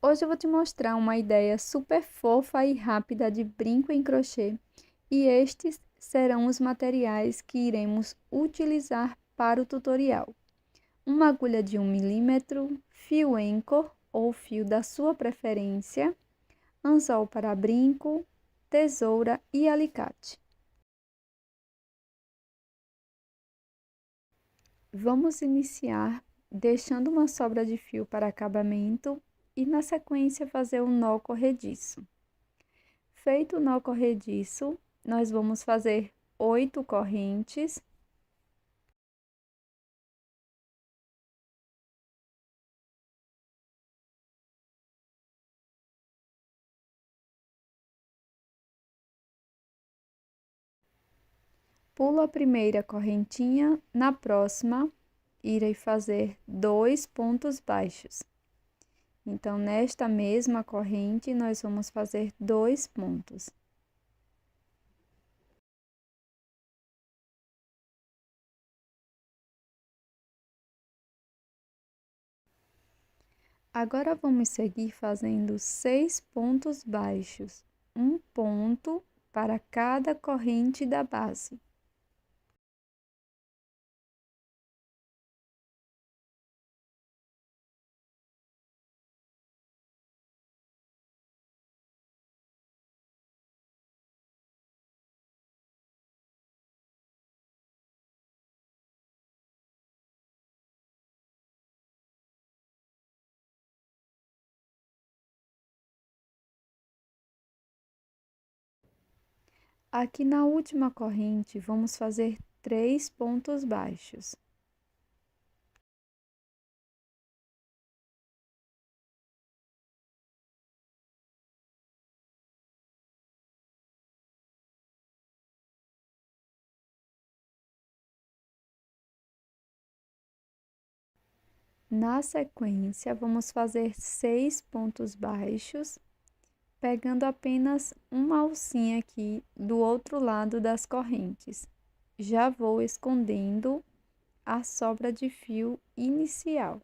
Hoje eu vou te mostrar uma ideia super fofa e rápida de brinco em crochê, e estes serão os materiais que iremos utilizar para o tutorial. Uma agulha de 1 milímetro, fio Encor ou fio da sua preferência, anzol para brinco, tesoura e alicate. Vamos iniciar deixando uma sobra de fio para acabamento e na sequência fazer o nó corrediço. Feito o nó corrediço, nós vamos fazer 8 correntes. Pulo a primeira correntinha, na próxima, irei fazer 2 pontos baixos. Então, nesta mesma corrente, nós vamos fazer 2 pontos. Agora, vamos seguir fazendo 6 pontos baixos, um ponto para cada corrente da base. Aqui na última corrente, vamos fazer 3 pontos baixos. Na sequência, vamos fazer 6 pontos baixos, pegando apenas uma alcinha aqui do outro lado das correntes. Já vou escondendo a sobra de fio inicial.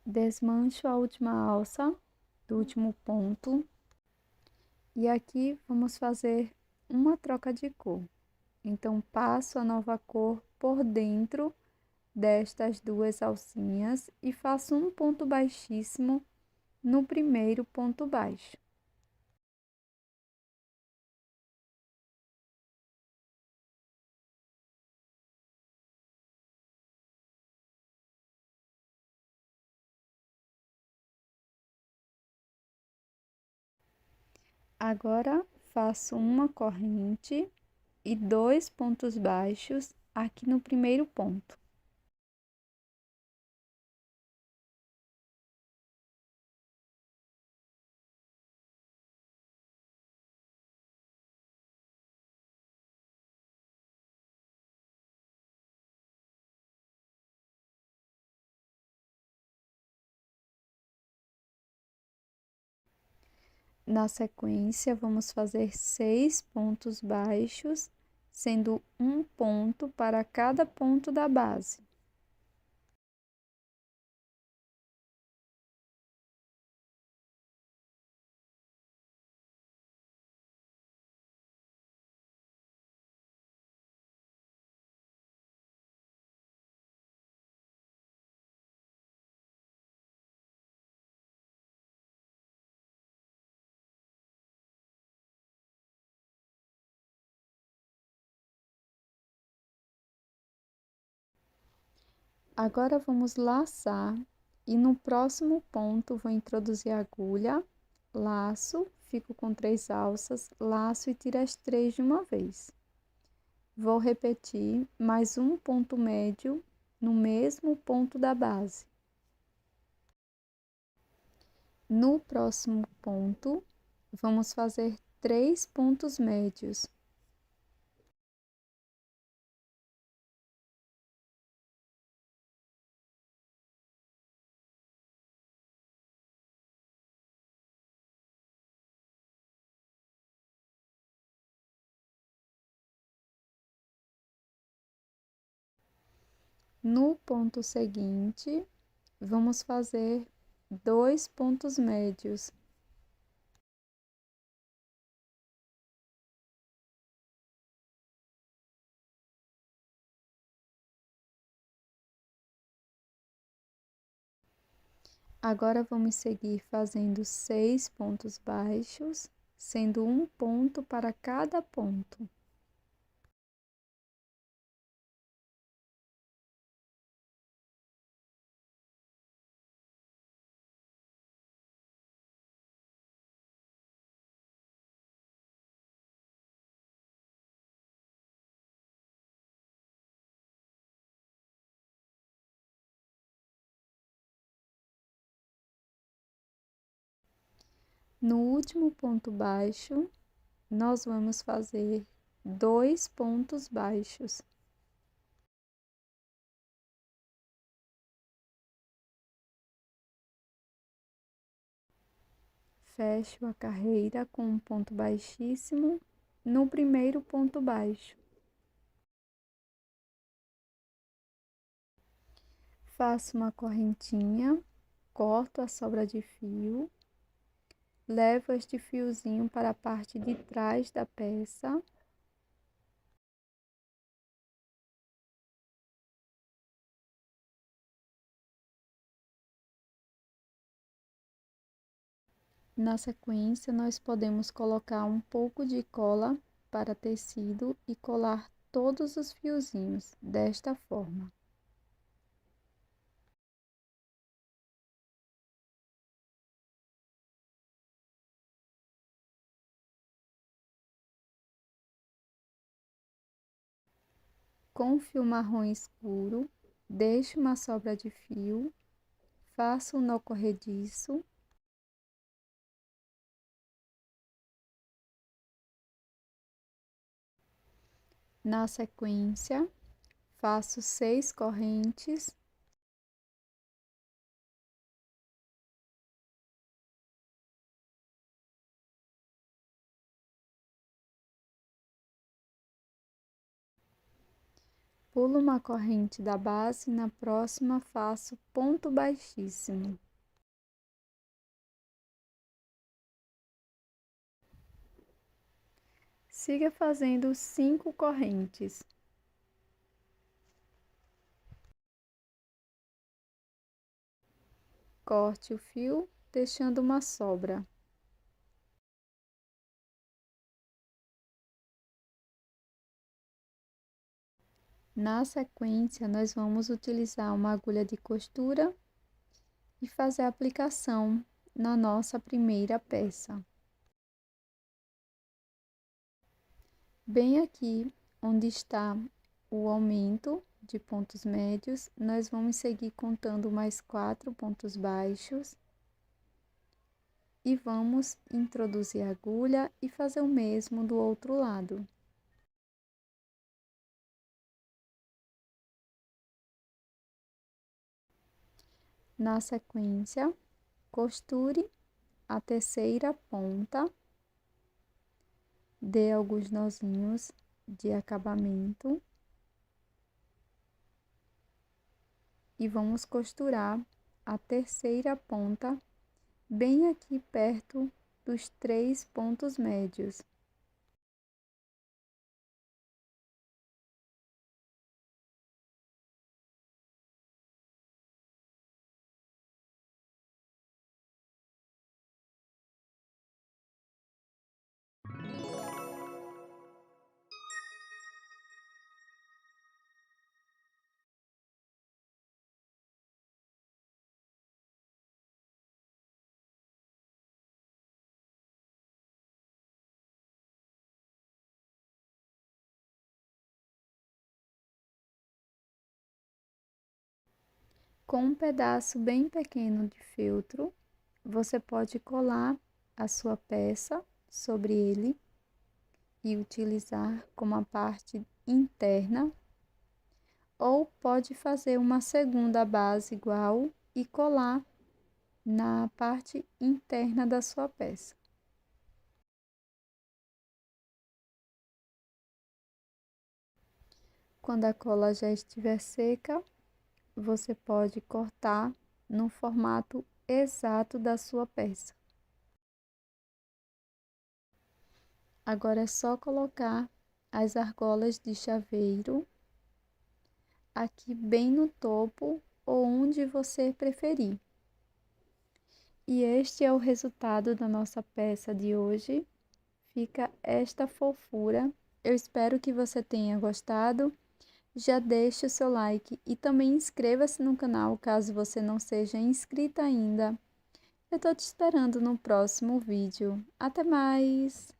Desmancho a última alça do último ponto e aqui vamos fazer uma troca de cor. Então, passo a nova cor por dentro destas duas alcinhas e faço um ponto baixíssimo no primeiro ponto baixo. Agora, faço uma corrente e 2 pontos baixos aqui no primeiro ponto. Na sequência, vamos fazer 6 pontos baixos, sendo um ponto para cada ponto da base. Agora vamos laçar e no próximo ponto vou introduzir a agulha, laço, fico com 3 alças, laço e tiro as 3 de uma vez. Vou repetir mais um ponto médio no mesmo ponto da base. No próximo ponto, vamos fazer 3 pontos médios. No ponto seguinte, vamos fazer 2 pontos médios. Agora vamos seguir fazendo 6 pontos baixos, sendo um ponto para cada ponto. No último ponto baixo, nós vamos fazer 2 pontos baixos. Fecho a carreira com um ponto baixíssimo no primeiro ponto baixo. Faço uma correntinha, corto a sobra de fio, levo este fiozinho para a parte de trás da peça. Na sequência, nós podemos colocar um pouco de cola para tecido e colar todos os fiozinhos desta forma. Com fio marrom escuro, deixo uma sobra de fio, faço um nó corrediço. Na sequência, faço 6 correntes. Pulo uma corrente da base e na próxima faço ponto baixíssimo. Siga fazendo 5 correntes. Corte o fio, deixando uma sobra. Na sequência, nós vamos utilizar uma agulha de costura e fazer a aplicação na nossa primeira peça. Bem aqui, onde está o aumento de pontos médios, nós vamos seguir contando mais 4 pontos baixos. E vamos introduzir a agulha e fazer o mesmo do outro lado. Na sequência, costure a terceira ponta, dê alguns nozinhos de acabamento e vamos costurar a terceira ponta bem aqui perto dos 3 pontos médios. Com um pedaço bem pequeno de feltro, você pode colar a sua peça sobre ele e utilizar como a parte interna, ou pode fazer uma segunda base igual e colar na parte interna da sua peça. Quando a cola já estiver seca, você pode cortar no formato exato da sua peça. Agora é só colocar as argolas de chaveiro aqui bem no topo ou onde você preferir. E este é o resultado da nossa peça de hoje. Fica esta fofura. Eu espero que você tenha gostado. Já deixe o seu like e também inscreva-se no canal caso você não seja inscrita ainda. Eu tô te esperando no próximo vídeo. Até mais!